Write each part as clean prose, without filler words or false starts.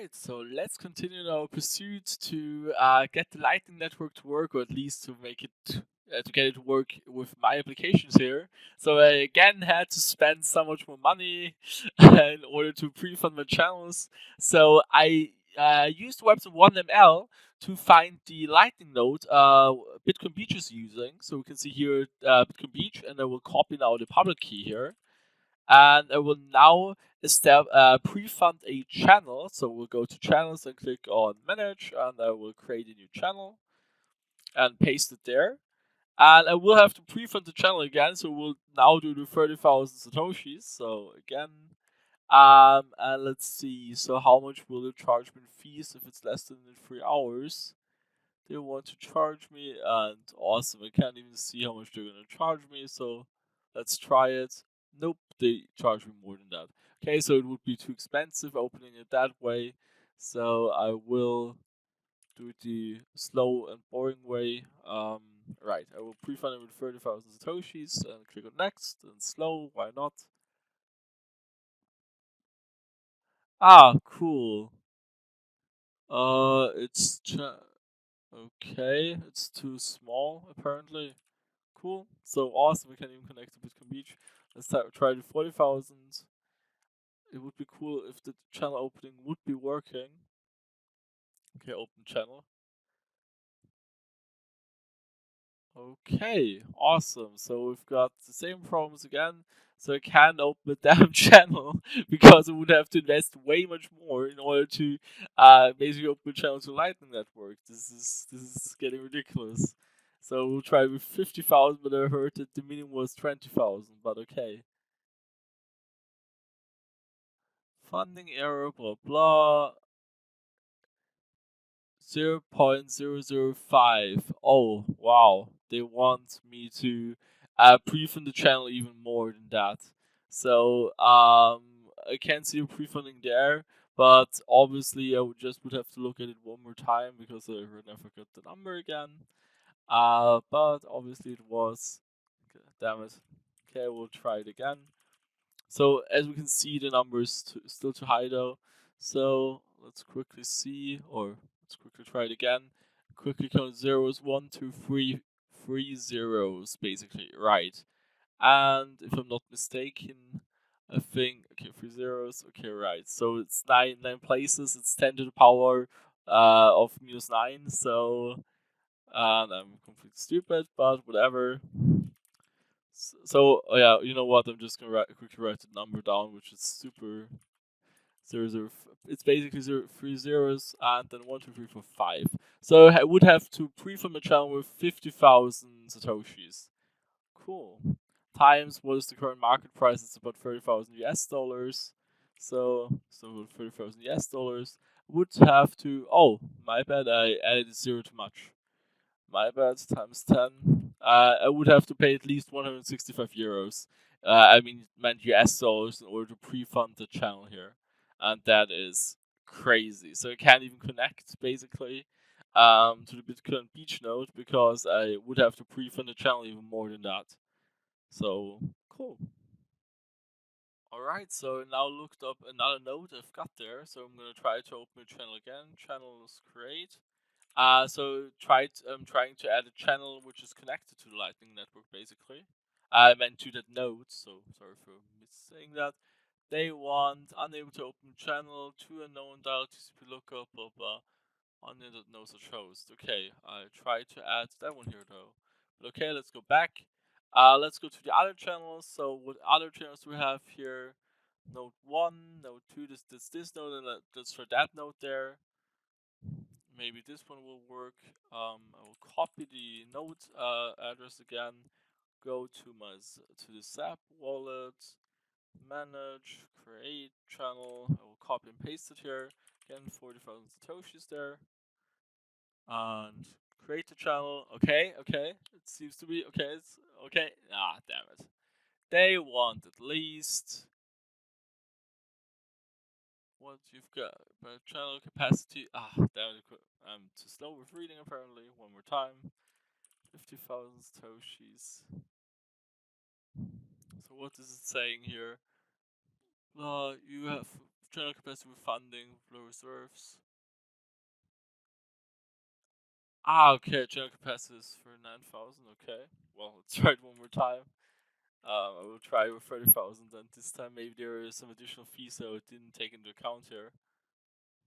Alright, so let's continue our pursuit to get the Lightning Network to work, or at least to make it to get it to work with my applications here. So I again had to spend so much more money in order to pre-fund my channels. So I used Webson 1ML to find the Lightning node Bitcoin Beach is using. So we can see here Bitcoin Beach, and I will copy now the public key here, and I will now pre-fund a channel. So we'll go to channels and click on manage, and I will create a new channel and paste it there. And I will have to pre-fund the channel again, so we'll now do the 30,000 satoshis. So again, and let's see. So how much will it charge me in fees if it's less than 3 hours? They want to charge me, and awesome. I can't even see how much they're gonna charge me. So let's try it. Nope, they charge me more than that. Okay, so it would be too expensive opening it that way. So I will do it the slow and boring way. Right, I will pre-fund it with 30,000 satoshis and click on next and slow. Why not? Ah, cool. It's okay. It's too small apparently. Cool. So awesome. We can even connect to Bitcoin Beach. Let's try the 40,000. It would be cool if the channel opening would be working. Okay, open channel. Okay, awesome. So we've got the same problems again. So I can't open the damn channel because I would have to invest way much more in order to basically open a channel to Lightning Network. This is getting ridiculous. So we'll try with 50,000, but I heard that the minimum was 20,000. But okay. Funding error, blah blah. 0.005. Oh, wow. They want me to pre-fund the channel even more than that. So, I can't see a pre-funding there, but obviously I would have to look at it one more time because I never got the number again. But obviously it was. Okay, damn it. Okay, we'll try it again. So as we can see, the number is still too high though. So let's quickly see, or let's quickly try it again. Quickly count zeros, 1, 2, 3, 3 zeros, basically, right? And if I'm not mistaken, I think okay, 3 zeros. Okay, right. So it's nine places. It's 10 to the power of -9. So and I'm completely stupid, but whatever. So yeah, you know what? I'm just gonna quickly write the number down, which is super zero zero. It's basically 3 zeros and then 1, 2, 3, 4, 5. So I would have to pre-fund my channel with 50,000 satoshis. Cool. Times what is the current market price? It's about 30,000 US dollars. So 30,000 US dollars would have to. Oh, my bad. I added a zero too much. My bad, times 10. I would have to pay at least 165 euros. I mean, meant US dollars in order to pre-fund the channel here. And that is crazy. So I can't even connect, basically, to the Bitcoin Beach node because I would have to pre-fund the channel even more than that. So, cool. Alright, so now looked up another node I've got there. So I'm going to try to open the channel again. Channel is create. I'm trying to add a channel which is connected to the Lightning Network, basically. I meant to that node, so sorry for missing that. They want unable to open channel, to unknown dial TCP lookup, blah blah. Onion that knows such host. Okay, I tried to add that one here though. But okay, let's go back. Let's go to the other channels. So what other channels do we have here? Node 1, node 2, this node, and let's try that node there. Maybe this one will work. I will copy the node address again. Go to the Zap wallet, manage, create channel. I will copy and paste it here. Again, 40,000 satoshis there, and create the channel. Okay, okay. It seems to be okay. It's okay. Ah, damn it. They want at least what you've got. But channel capacity. Ah, damn it. I'm too slow with reading apparently. One more time. 50,000 satoshis. So what is it saying here? You have general capacity with funding, low reserves. Okay, general capacity is for 9,000, okay. Well, let's try it one more time. I will try with 30,000, and this time maybe there is some additional fees that I didn't take into account here.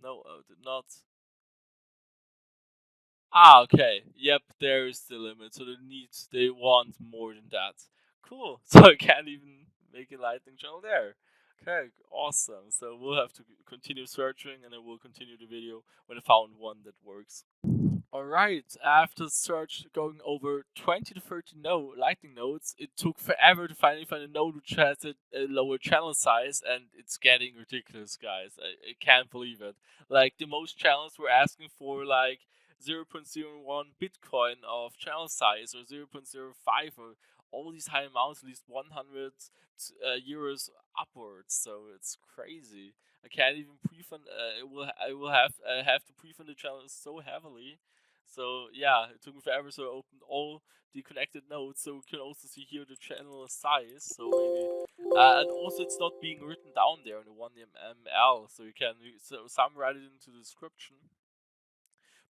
No, I did not. Okay. Yep, there is the limit. So they want more than that. Cool. So I can't even make a lightning channel there. Okay, awesome. So we'll have to continue searching, and I will continue the video when I found one that works. Alright, after search going over 20 to 30 lightning nodes, it took forever to finally find a node which has a lower channel size, and it's getting ridiculous, guys. I can't believe it. Like, the most channels were asking for, like, 0.01 Bitcoin of channel size, or 0.05, or all these high amounts, at least 100 euros upwards, so it's crazy. I can't even prefund. I will have to prefund the channel so heavily. So yeah, it took me forever. So I opened all the connected nodes, so we can also see here the channel size. So maybe, and also it's not being written down there in the 1ml, so you can some write it into the description.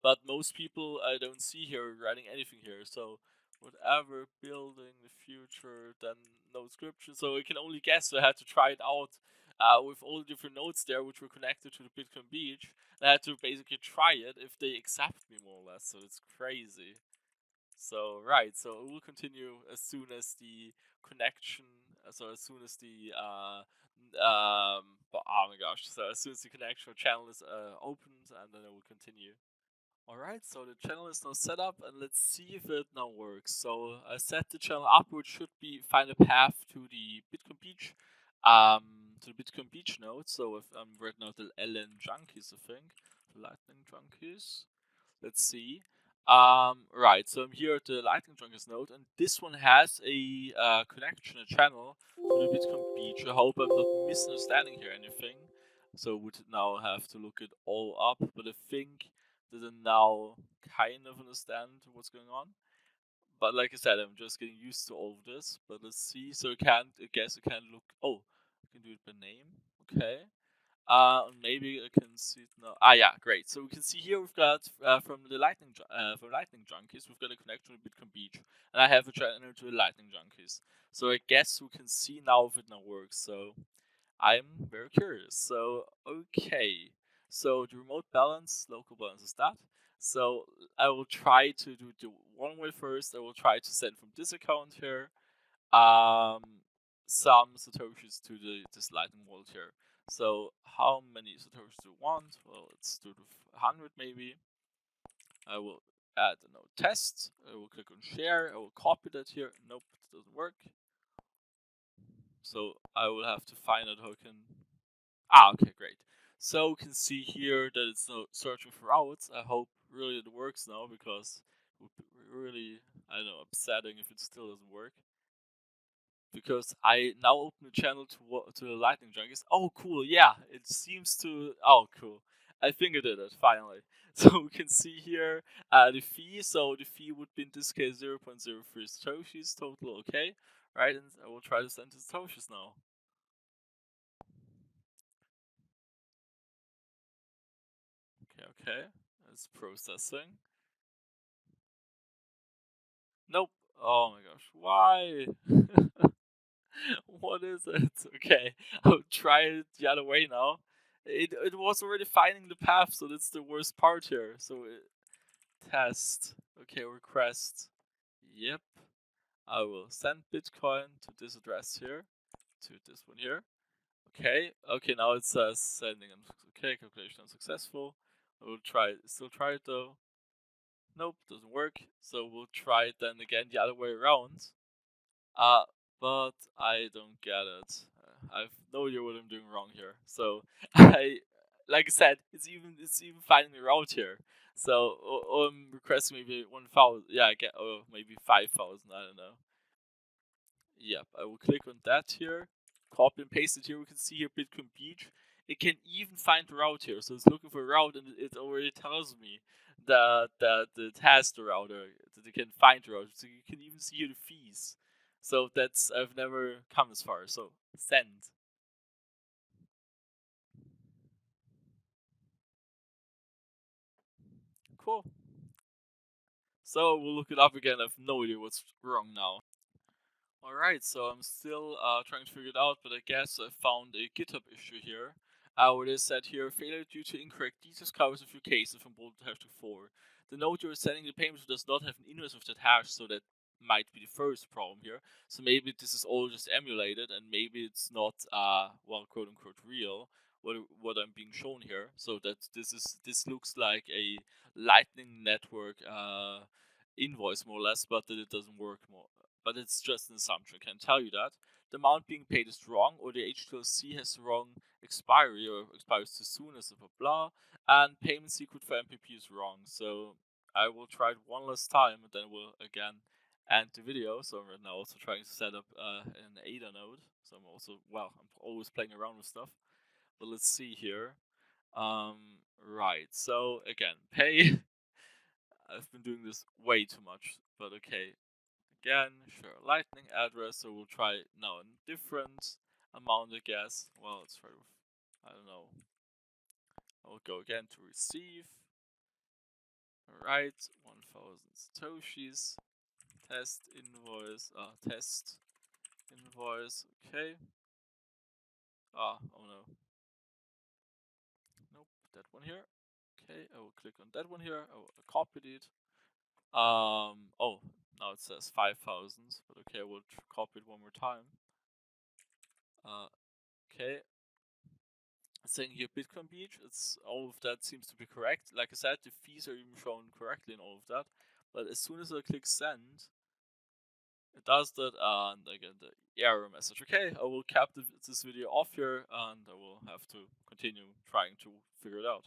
But most people I don't see here writing anything here. So whatever building the future, then no description. So I can only guess. So I had to try it out with all the different nodes there, which were connected to the Bitcoin Beach. And I had to basically try it if they accept me, more or less. So it's crazy. So right, so it will continue as soon as the connection. So as soon as the oh my gosh! So as soon as the connection channel is opened, and then it will continue. Alright, so the channel is now set up, and let's see if it now works. So I set the channel up, which should be find a path to the Bitcoin Beach, node. So if I'm right now the LN Junkies, I think, the Lightning Junkies. Let's see. Right, so I'm here at the Lightning Junkies node, and this one has a connection, a channel to the Bitcoin Beach. I hope I'm not misunderstanding here anything. So would now have to look it all up, but I think that I now kind of understand what's going on. But like I said, I'm just getting used to all of this. But let's see. So I guess I can look. Oh, I can do it by name. Okay. Maybe I can see it now. Yeah, great. So we can see here we've got from Lightning Junkies, we've got a connection with Bitcoin Beach, and I have a channel to the Lightning Junkies. So I guess we can see now if it now works. So I'm very curious. So okay, so the remote balance, local balance is that. So I will try to do the one way first. I will try to send from this account here um, some satoshis to this Lightning wallet here. So how many satoshis do you want? Well, let's do 100 maybe. I will add a node test. I will click on share. I will copy that here. Nope, it doesn't work. So I will have to find out how I can. Okay, great. So you can see here that it's not searching for routes. I hope really it works now, because it would be really, I don't know, upsetting if it still doesn't work. Because I now open the channel to the Lightning Junkies. Oh, cool! Yeah, it seems to. Oh, cool! I think I did it finally. So we can see here the fee. So the fee would be in this case 0.03 satoshis total. Okay, right? And I will try to send the satoshis now. Okay. It's processing. Nope. Oh my gosh, why? What is it? Okay, I'll try it the other way now. It was already finding the path, so that's the worst part here. So test. Okay, request. Yep. I will send Bitcoin to this address here, to this one here. Okay. Okay, now it says sending. Okay, calculation unsuccessful. I will still try it though. Nope, doesn't work. So we'll try it then again the other way around. Uh, but I don't get it. I've no idea what I'm doing wrong here. So like I said, it's even finding a route here. So I'm requesting maybe 1,000. Yeah, I get maybe 5,000. I don't know. Yep, I will click on that here, copy and paste it here. We can see here Bitcoin Beach. It can even find the route here, so it's looking for a route, and it already tells me that it has the route, or that it can find the route. So you can even see here the fees. So that's I've never come as far. So send. cool. So we'll look it up again. I have no idea what's wrong now. Alright, so I'm still trying to figure it out, but I guess I found a GitHub issue here. Where it is said here, failure due to incorrect details covers a few cases from both hash to 4. The node you're sending the payment to does not have an inverse of that hash, so that might be the first problem here. So maybe this is all just emulated, and maybe it's not, well, quote unquote real, what I'm being shown here. So that this looks like a Lightning Network invoice more or less, but that it doesn't work more. But it's just an assumption. I can tell you that the amount being paid is wrong, or the H2LC has the wrong expiry, or expires too soon, as blah blah, and payment secret for MPP is wrong. So I will try it one last time, and then we'll again end the video. So I'm right now also trying to set up an Ada node. So I'm also, well, I'm always playing around with stuff. But let's see here. Right. So again, pay. I've been doing this way too much, but okay. Again, sure, Lightning address, so we'll try now a different amount, I guess. Well, let's try with, I don't know. I'll go again to receive. Alright, 1000 Satoshis. Test invoice, okay. Oh no. Nope, that one here. Okay, I will click on that one here, I will copy it. Oh, now it says 5,000, but okay, I will copy it one more time. Okay. Saying here Bitcoin Beach, it's all of that seems to be correct. Like I said, the fees are even shown correctly in all of that. But as soon as I click send, it does that, and I get the error message. Okay, I will cap this video off here, and I will have to continue trying to figure it out.